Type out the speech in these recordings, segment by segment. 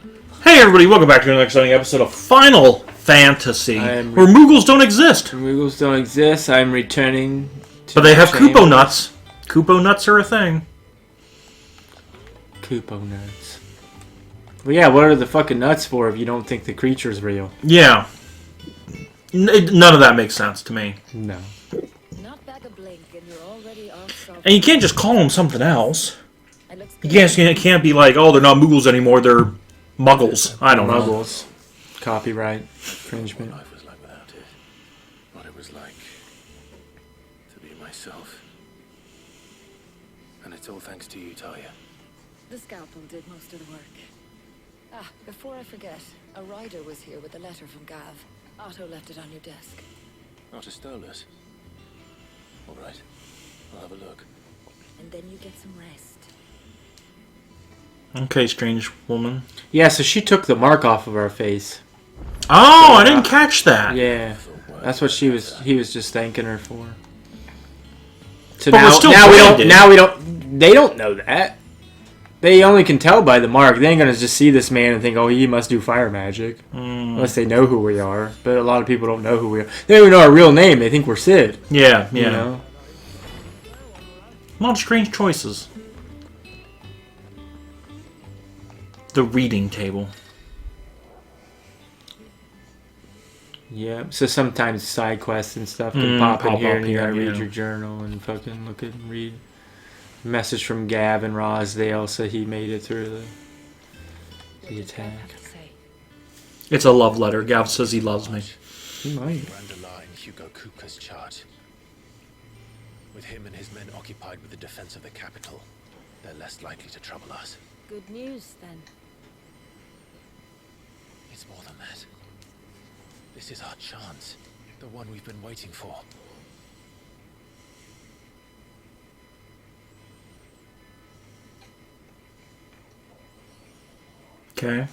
Hey everybody, welcome back to another exciting episode of Final Fantasy, where Moogles don't exist. Moogles don't exist. I'm returning to But they have Koopo nuts. Koopo nuts are a thing. Koopo nuts. Well, yeah, what are the fucking nuts for if you don't think the creature's real? Yeah. None of that makes sense to me. No. And you can't just call them something else. You can't be like, oh, they're not Moogles anymore, they're Muggles. I don't know. Muggles. Copyright infringement. Life was like without it. What it was like to be myself. And it's all thanks to you, Talia. The scalpel did most of the work. Ah, before I forget, a rider was here with a letter from Gav. Otto left it on your desk. Not a stolus. All right. I'll have a look. And then you get some rest. Okay, strange woman. Yeah, so she took the mark off of our face. Oh, I didn't catch that. Yeah. That's what he was just thanking her for. So but now we don't they don't know that. They only can tell by the mark. They ain't gonna just see this man and think, oh, he must do fire magic. Unless they know who we are. But a lot of people don't know who we are. They don't even know our real name. They think we're Sid. Yeah. You know? A lot of strange choices. The reading table. Yeah, so sometimes side quests and stuff can pop in here and you gotta read your journal and fucking look at and read. Message from Gav and Rosdale, so he made it through the attack. It's a love letter. Gav says he loves me. He might. Underline Hugo Kupka's chart. With him and his men occupied with the defense of the capital, they're less likely to trouble us. Good news, then. It's more than that. This is our chance. The one we've been waiting for. Okay.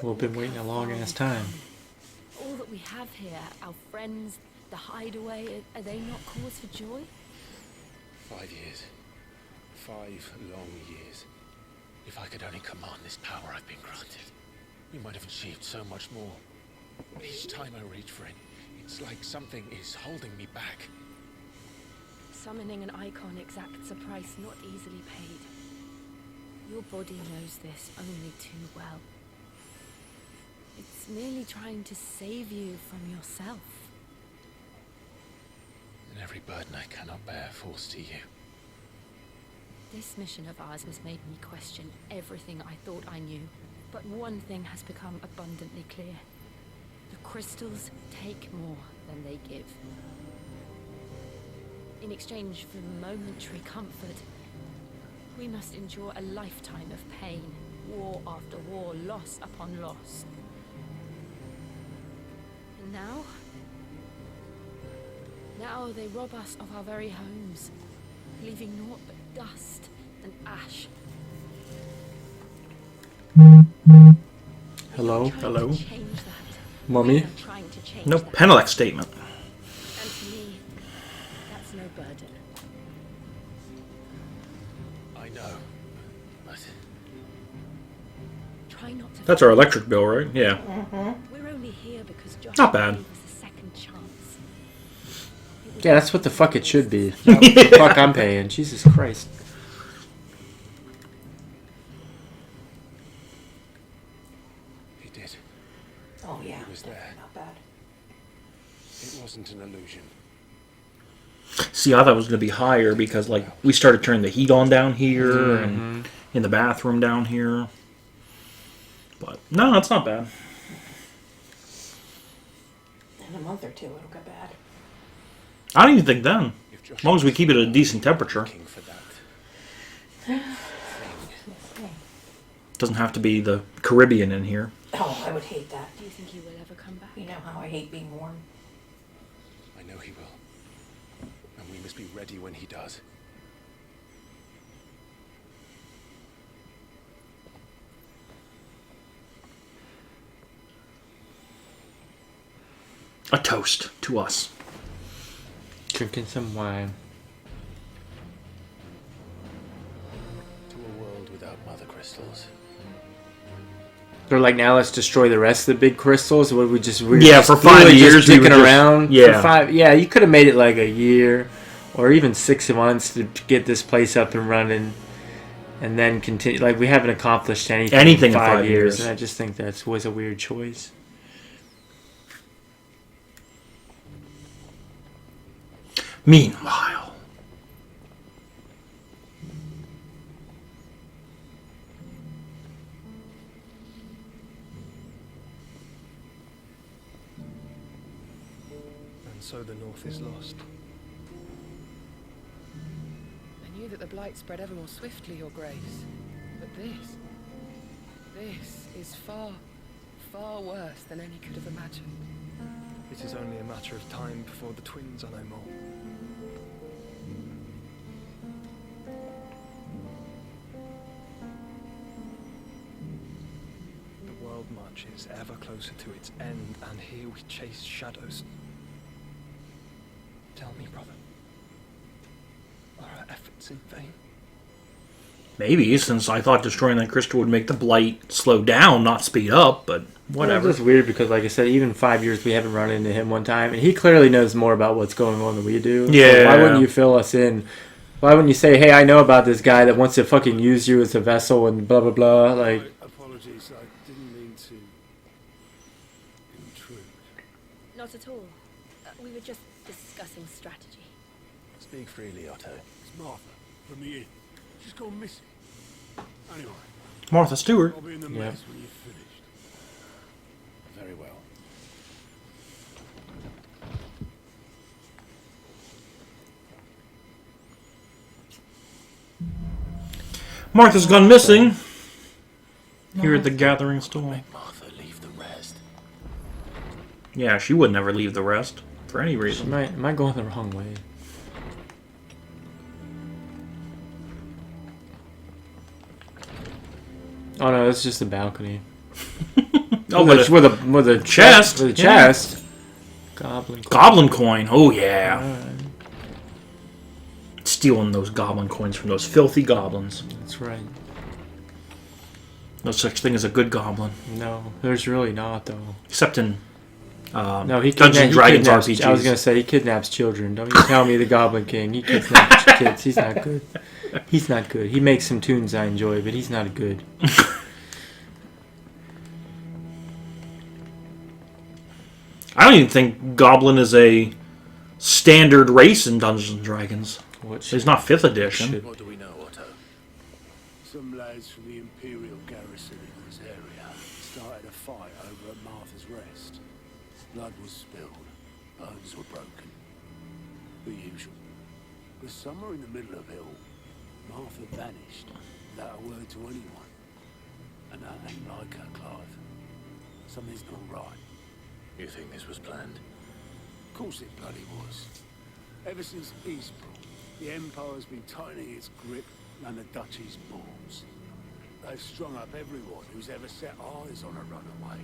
We've been waiting a long ass time. All that we have here, our friends, the hideaway, are they not cause for joy? 5 years. 5 long years. If I could only command this power I've been granted, we might have achieved so much more. But each time I reach for it, it's like something is holding me back. Summoning an icon exacts a price not easily paid. Your body knows this only too well. It's merely trying to save you from yourself. And every burden I cannot bear falls to you. This mission of ours has made me question everything I thought I knew. But one thing has become abundantly clear. The crystals take more than they give. In exchange for momentary comfort, we must endure a lifetime of pain, war after war, loss upon loss. And now they rob us of our very homes, leaving naught but dust and ash. Hello? Hello? Mommy? No Penelec statement. And to me, that's no burden. I know, but Try not to. That's our electric bill, right? Yeah. We're only here because Josh Not bad. gave us a second chance. Yeah, that's what the fuck it should be. What the fuck I'm paying. Jesus Christ. he did. Oh yeah, He was there. not bad. It wasn't an illusion. See, I thought it was going to be higher because, like, we started turning the heat on down here and in the bathroom down here. But, no, it's not bad. In a month or two, it'll get bad. I don't even think then. As long as we keep it at a decent temperature. Looking for that. Doesn't have to be the Caribbean in here. Oh, I would hate that. Do you think he will ever come back? You know how I hate being warm. I know he will. And we must be ready when he does. A toast to us. Drinking some wine. To a world without mother crystals. They're like, now let's destroy the rest of the big crystals. Would we just for 5 years just dicking around? Yeah, for 5. Yeah, you could have made it like a year, or even 6 months to get this place up and running, and then continue. Like we haven't accomplished anything in 5 years, and I just think that was a weird choice. Meanwhile. So the North is lost. I knew that the Blight spread ever more swiftly, Your Grace. But this is far, far worse than any could have imagined. It is only a matter of time before the twins are no more. The world marches ever closer to its end, and here we chase shadows. Tell me, brother, are our efforts in vain? Maybe, since I thought destroying that crystal would make the blight slow down, not speed up, but whatever. It's just weird because, like I said, even 5 years we haven't run into him one time, and he clearly knows more about what's going on than we do. Yeah. So why wouldn't you fill us in? Why wouldn't you say, hey, I know about this guy that wants to fucking use you as a vessel and blah, blah, blah, like... Apologies, I didn't mean to intrude. Not at all. We were just discussing strategy. Speak freely, Otto. It's Martha from the inn. She's gone missing. Anyway, Martha Stewart. I'll be in the Yeah. mess when you've finished. Very well. Martha's gone missing. Here at the gathering store. Make Martha leave the rest. Yeah, she would never leave the rest for any reason. Am I going the wrong way? Oh no, it's just a balcony. Oh, with a chest. With a Yeah. chest. Goblin. Goblin coin. Oh yeah. Stealing those goblin coins from those filthy goblins. That's right. No such thing as a good goblin, No, there's really not though. except in No, he Dungeons and Dragons kidnaps, RPGs. I was gonna say he kidnaps children. Don't you tell me the Goblin King. He kidnaps kids. He's not good. He's not good. He makes some tunes I enjoy, but he's not good. I don't even think Goblin is a standard race in Dungeons and Dragons. It's not 5th edition. What do we know, Otto? Some lads from the Imperial garrison in this area started a fight over at Martha's Rest. Blood was spilled, bones were broken. The usual. But somewhere in the middle of it all, Martha vanished without a word to anyone. And that ain't like her, Clive. Something's not right. You think this was planned? Of course it bloody was. Ever since Eastbrook, the Empire's been tightening its grip on the Duchy's balls. They've strung up everyone who's ever set eyes on a runaway,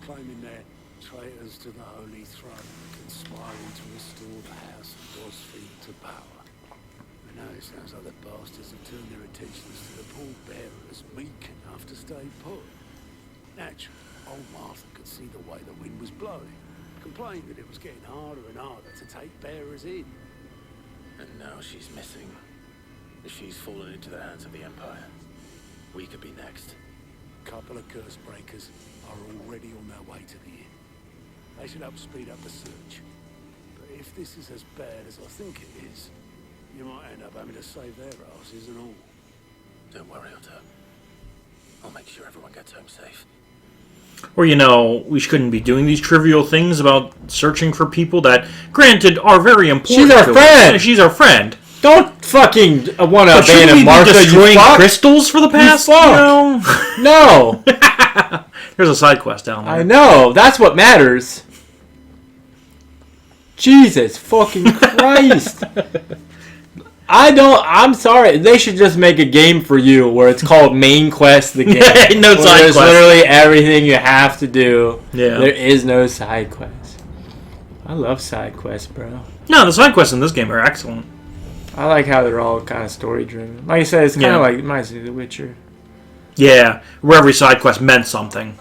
claiming they're traitors to the Holy Throne, conspiring to restore the House of Gosford to power. And now it sounds like the bastards have turned their attentions to the pallbearers meek enough to stay put. Naturally, old Martha could see the way the wind was blowing, complained that it was getting harder and harder to take bearers in. And now she's missing. If she's fallen into the hands of the Empire, we could be next. A couple of curse breakers are already on their way to the inn. They should help speed up the search. But if this is as bad as I think it is, you might end up having to save their asses and all. Don't worry, Otto. I'll make sure everyone gets home safe. Or, we shouldn't be doing these trivial things about searching for people that, granted, are very important. She's our to us. friend! She's our friend. Don't fucking want to But shouldn't abandon we be Martha, destroying you fuck! crystals for the past, fuck! No! There's a side quest down there. I know, that's what matters. Jesus fucking Christ. I'm sorry. They should just make a game for you where it's called Main Quest the game. No side there's quest. literally everything you have to do. Yeah. There is no side quest. I love side quests, bro. No, the side quests in this game are excellent. I like how they're all kind of story driven. Like I said, it's kind of like reminds me of The Witcher. Yeah, where every side quest meant something.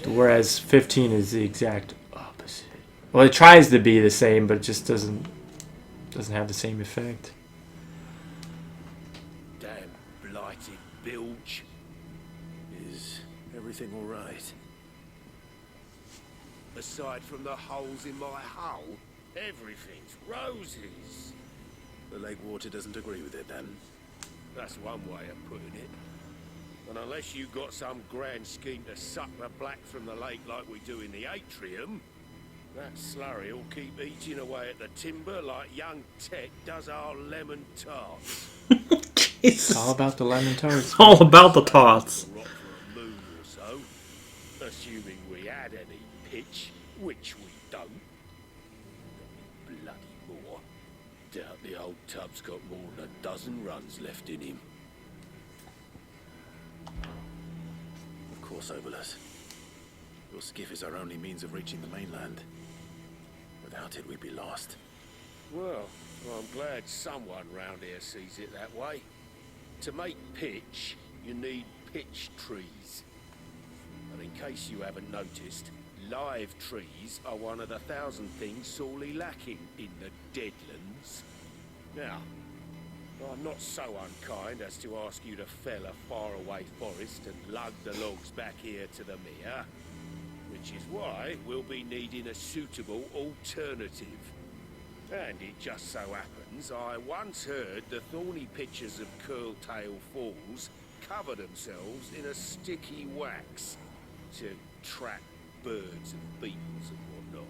Whereas 15 is the exact opposite. Well, it tries to be the same, but it just doesn't have the same effect. Damn blighted bilge. Is everything all right? Aside from the holes in my hull, everything's roses. The lake water doesn't agree with it, then? That's one way of putting it. And unless you got some grand scheme to suck the black from the lake like we do in the atrium, that slurry will keep eating away at the timber like young Tech does our lemon tarts. It's all about the lemon tarts. It's all about the tots. Rot for a moon or so, assuming we had any pitch, which we don't. Bloody more. Doubt the old tub's got more than a dozen runs left in him. Of course, Obolus. Your skiff is our only means of reaching the mainland. Without it, we'd be lost. Well, I'm glad someone round here sees it that way. To make pitch, you need pitch trees. And in case you haven't noticed, live trees are one of the 1,000 things sorely lacking in the Deadlands. Now, I'm not so unkind as to ask you to fell a faraway forest and lug the logs back here to the mere, which is why we'll be needing a suitable alternative. And it just so happens I once heard the thorny pitchers of Curltail Falls cover themselves in a sticky wax to trap birds and beetles and whatnot.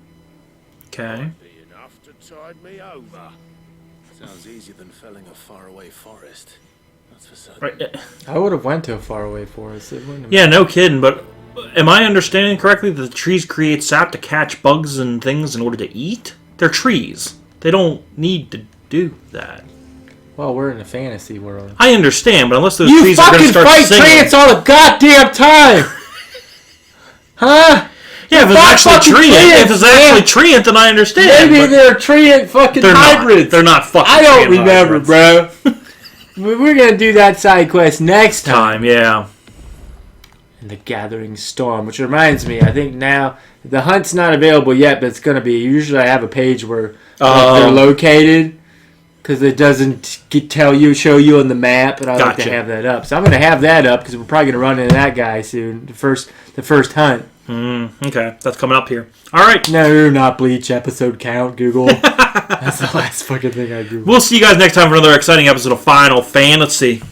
Okay. Might be enough to tide me over. Sounds easier than felling a faraway forest. That's for certain. Right. I would have went to a faraway forest. It wouldn't have Yeah, no kidding, but am I understanding correctly that the trees create sap to catch bugs and things in order to eat? They're trees. They don't need to do that. Well, we're in a fantasy world. I understand, but unless those You trees are going to fucking start fight singing... trance all the goddamn time! Huh? Yeah, if it's Fuck actually fucking treant, treants, if it's actually treant, then I understand. Maybe but they're treant fucking they're hybrids. not. They're not fucking I don't treant remember, hybrids. bro. We're gonna do that side quest next time. Yeah. And the Gathering Storm, which reminds me, I think now the hunt's not available yet, but it's gonna be. Usually, I have a page where they're located because it doesn't show you on the map, and I like to Gotcha. have that up. So I'm gonna have that up because we're probably gonna run into that guy soon. The first hunt. Okay, that's coming up here. All right. No, not Bleach episode count, Google. That's the last fucking thing I Googled. We'll see you guys next time for another exciting episode of Final Fantasy.